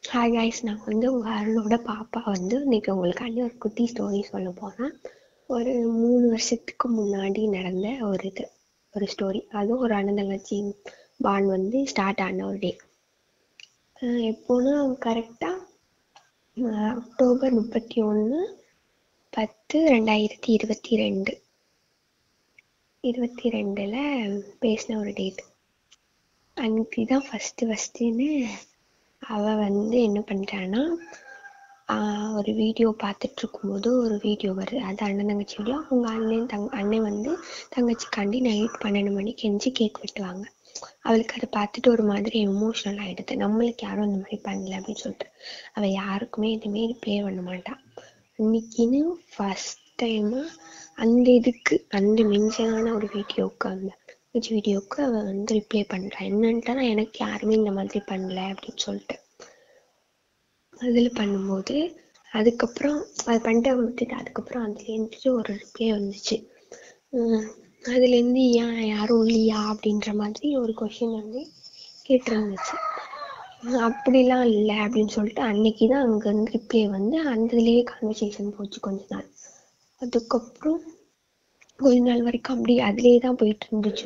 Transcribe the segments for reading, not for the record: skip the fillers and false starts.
Hi guys, நான் வந்து உங்கள் அருளோட பாப்பா வந்து இன்னைக்கு உங்களுக்காண்டி ஒரு குட்டி ஸ்டோரி சொல்ல போகிறேன். ஒரு 3 வருஷத்துக்கு முன்னாடி நடந்த ஒரு ஸ்டோரி. அதுவும் ஒரு அண்ணன் தங்கச்சி பாண்ட் வந்து ஸ்டார்ட் ஆன ஒரு டே. எப்போன்னா கரெக்டாக அக்டோபர் 31/10/2022 பேசின ஒரு டேட். அன்னைக்கு தான் ஃபஸ்ட்டுன்னு அவள் வந்து என்ன பண்ணுறான்னா, ஒரு வீடியோ பார்த்துட்டு இருக்கும்போது ஒரு வீடியோ வருது. அது அண்ணன் தங்கச்சி வீடியோ. அவங்க அண்ணன் வந்து தங்கச்சிக்காண்டி நைட் 12 மணிக்கு எந்திச்சு கேக் வெட்டுவாங்க. அவளுக்கு அதை பார்த்துட்டு ஒரு மாதிரி எமோஷ்னல் ஆகிடுது. நம்மளுக்கு யாரும் அந்த மாதிரி பண்ணல அப்படின்னு சொல்லிட்டு அவள் யாருக்குமே எதுவுமே ரிப்ளே பண்ண மாட்டான். இன்னைக்குன்னு ஃபஸ்ட் டைமாக அந்த மென்ஷனான ஒரு வீடியோவுக்கு அவள் வந்து ரிப்ளை பண்ணுறான். என்னன்ட்டா, எனக்கு யாருமே இந்த மாதிரி பண்ணல அப்படின்னு சொல்லிட்டு அதில் பண்ணும்போது அதுக்கப்புறம் அது பண்ணிட்டு விட்டுட்டு அதுக்கப்புறம் அதுலேருந்து ஒரு ரிப்ளை வந்துச்சு. அதுலேருந்து ஏன் யாரும் இல்லையா அப்படின்ற மாதிரி ஒரு கொஷின் வந்து கேட்டிருந்துச்சு. அப்படிலாம் இல்லை அப்படின்னு சொல்லிட்டு அன்னைக்கு தான் அங்கேருந்து ரிப்ளை வந்து அதுலேயே கான்வர்சேஷன் போச்சு கொஞ்ச நாள். அதுக்கப்புறம் கொஞ்ச நாள் வரைக்கும் அப்படி அதிலே தான் போயிட்டு இருந்துச்சு.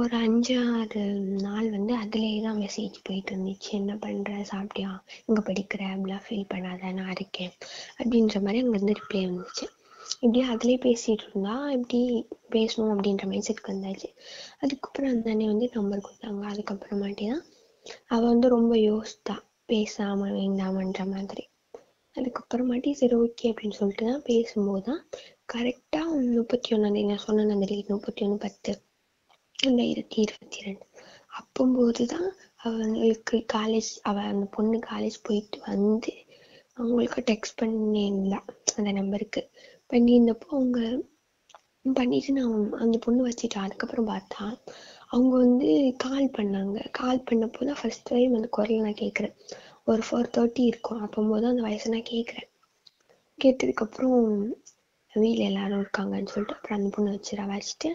ஒரு 5-6 நாள் வந்து அதிலே தான் மெசேஜ் போயிட்டு இருந்துச்சு. என்ன பண்ணுற, சாப்பிட்டியா, இங்கே படிக்கிற, அப்படிலாம் ஃபீல் பண்ணாத, நான் இருக்கேன் அப்படின்ற மாதிரி அங்கேருந்து ரிப்ளை வந்துச்சு. இப்படியே அதிலே பேசிகிட்டு இருந்தா எப்படி பேசணும் அப்படின்ற மைண்ட் செட்டுக்கு வந்தாச்சு. அதுக்கப்புறம் அந்த அண்ணன் வந்து நம்பர் கொடுத்தாங்க. அதுக்கப்புறமாட்டி தான் அவள் வந்து ரொம்ப யோசித்தா, பேசாமல் வேண்டாமன்ற மாதிரி. அதுக்கப்புறமாட்டி சரி ஓகே அப்படின்னு சொல்லிட்டு தான் பேசும்போது தான் கரெக்டாக 31 நான் சொன்னேன் அந்த டேட் 31/10/2022 அப்போம்போது தான் அவங்களுக்கு அந்த பொண்ணு காலேஜ் போயிட்டு வந்து அவங்களுக்கு டெக்ஸ்ட் பண்ணியிருந்தா அந்த நம்பருக்கு. பண்ணியிருந்தப்போ அவங்க பண்ணிட்டு நான் அந்த பொண்ணு வச்சுட்டா. அதுக்கப்புறம் பார்த்தா அவங்க வந்து கால் பண்ணாங்க. கால் பண்ணப்போ தான் ஃபர்ஸ்ட் டைம் அந்த குரல் நான் கேட்குறேன். ஒரு 4:30 இருக்கும். அப்போம்போது அந்த வயசை நான் கேட்குறேன். கேட்டதுக்கப்புறம் வீட்டில் எல்லாரும் இருக்காங்கன்னு சொல்லிட்டு அப்புறம் அந்த பொண்ணை வச்சுட்டு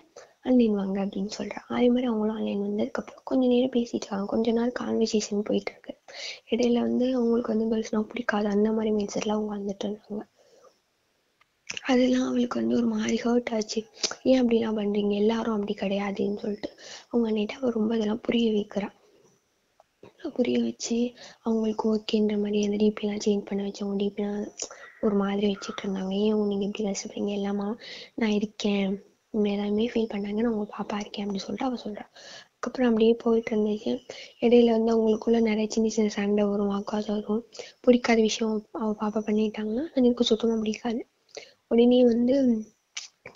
ஆன்லைன் வாங்க அப்படின்னு சொல்கிறேன். அதே மாதிரி அவங்களும் ஆன்லைன் வந்ததுக்கப்புறம் கொஞ்சம் நேரம் பேசிட்டு இருக்காங்க. கொஞ்ச நாள் கான்வர்சேஷன் போயிட்டு இருக்கு. இடையில வந்து அவங்களுக்கு வந்து கேர்ள்ஸ்னா பிடிக்காது அந்த மாதிரி மைண்ட் செட்டில் அவங்க வந்துட்டு இருந்தாங்க. அதெல்லாம் அவளுக்கு வந்து ஒரு மாதிரி ஹர்ட் ஆச்சு. ஏன் அப்படிலாம் பண்ணுறீங்க, எல்லாரும் அப்படி கிடையாதுன்னு சொல்லிட்டு அவங்க அன்னிட்டு அவள் ரொம்ப இதெல்லாம் புரிய வச்சு அவங்களுக்கு ஓகேன்ற மாதிரி அந்த டிபிலாம் சேஞ்ச் பண்ண வச்சு அவங்க டிபிலாம் ஒரு மாதிரி வச்சுட்டு இருந்தாங்க. ஏன் நீங்கள் இப்படி கஷ்டப்படுறீங்க, எல்லாமா நான் இருக்கேன், எல்லாருமே ஃபீல் பண்ணாங்க, நான் உங்கள் பாப்பா இருக்கேன் அப்படின்னு சொல்லிட்டு அவள் சொல்கிறான். அதுக்கப்புறம் அப்படியே போயிட்டு இருந்துச்சு. இடையில வந்து அவங்களுக்குள்ள நிறைய சின்ன சின்ன சண்டை வரும், வாக்குவாதம் வரும். பிடிக்காத விஷயம் அவள் பாப்பா பண்ணிட்டாங்கன்னா எனக்கு சுத்தமாக பிடிக்காது. உடனே வந்து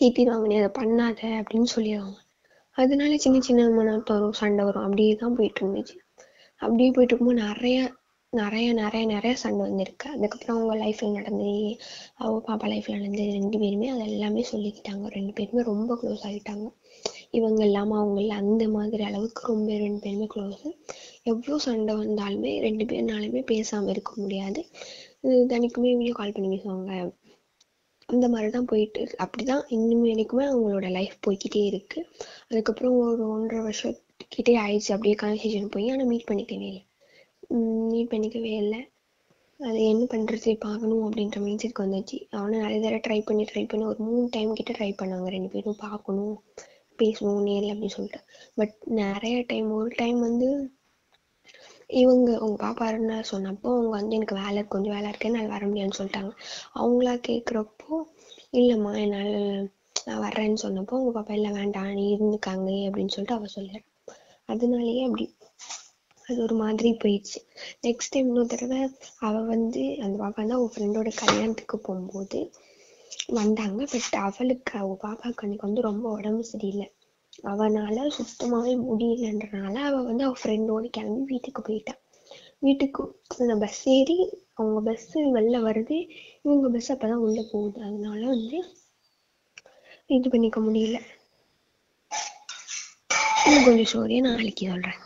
திட்டிடுவாங்க, நீ அதை பண்ணாத அப்படின்னு சொல்லிடுவாங்க. அதனால சின்ன சின்ன மனத்து வரும், சண்டை வரும். அப்படியே தான் போயிட்டு இருந்துச்சு. அப்படியே போயிட்டு இருக்கும்போது நிறைய சண்டை வந்திருக்கு. அதுக்கப்புறம் அவங்க லைஃப்ல நடந்தது, அவங்க பாப்பா லைஃப்ல நடந்தது, 2 பேருமே அது எல்லாமே சொல்லிக்கிட்டாங்க. 2 பேருமே ரொம்ப க்ளோஸ் ஆகிட்டாங்க. இவங்க இல்லாமல் அவங்க இல்லை, அந்த மாதிரி அளவுக்கு ரொம்ப 2 பேருமே க்ளோஸு. எவ்வளோ சண்டை வந்தாலுமே 2 பேர்னாலுமே பேசாமல் இருக்க முடியாது. தினைக்குமே வீடியோ கால் பண்ணி பேசுவாங்க. அந்த மாதிரி தான் போயிட்டு அப்படிதான் இன்னும் எனக்குமே அவங்களோட லைஃப் போய்கிட்டே இருக்கு. அதுக்கப்புறம் ஒரு 1.5 வருஷத்துக்கிட்டே ஆயிடுச்சு அப்படியே கான்வர்சேஷன் போய். ஆனால் மீட் பண்ணிக்கவே இல்லை. அது என்ன பண்ணுறது, பார்க்கணும் அப்படின்ற மைண்ட் செட்டுக்கு வந்துச்சு. அவனை நிறைய தடவை ட்ரை பண்ணி ஒரு 3 டைம் கிட்ட ட்ரை பண்ணாங்க 2 பேரும், பார்க்கணும் பேசணும் நேரில் அப்படின்னு சொல்லிட்டு. பட் நிறைய டைம், ஒரு டைம் வந்து அவங்க பாப்பாருன்னு சொன்னப்போ அவங்க வந்து எனக்கு கொஞ்சம் வேலை இருக்கு, என்னால் வர முடியாதுன்னு சொல்லிட்டாங்க. அவங்களா கேட்குறப்போ இல்லைம்மா என்னால் நான் வர்றேன்னு சொன்னப்போ அவங்க பாப்பா இல்லை வேண்டாம் நீ இருந்துக்காங்க அப்படின்னு சொல்லிட்டு அவள் சொல்லிடுறேன். அதனாலேயே அப்படி அது ஒரு மாதிரி போயிடுச்சு. நெக்ஸ்ட் டைம் இன்னொரு தடவை அவள் வந்து அந்த பாப்பா வந்து அவள் ஃப்ரெண்டோட கல்யாணத்துக்கு போகும்போது வந்தாங்க. பட் அவள் பாப்பாவுக்கு அன்னைக்கு வந்து ரொம்ப உடம்பு சரியில்லை. அவனால் சுத்தமாகவே முடியலன்றனால அவள் வந்து அவள் ஃப்ரெண்டோடு கிளம்பி வீட்டுக்கு போயிட்டான். வீட்டுக்கு அந்த பஸ் ஏறி அவங்க பஸ்ஸு வெளில வருது, இவங்க பஸ் அப்போ தான் உள்ளே போகுது. அதனால வந்து இது பண்ணிக்க முடியல. இன்னும் கொஞ்சம் ஸ்டோரியை நாளைக்கு சொல்கிறேன்.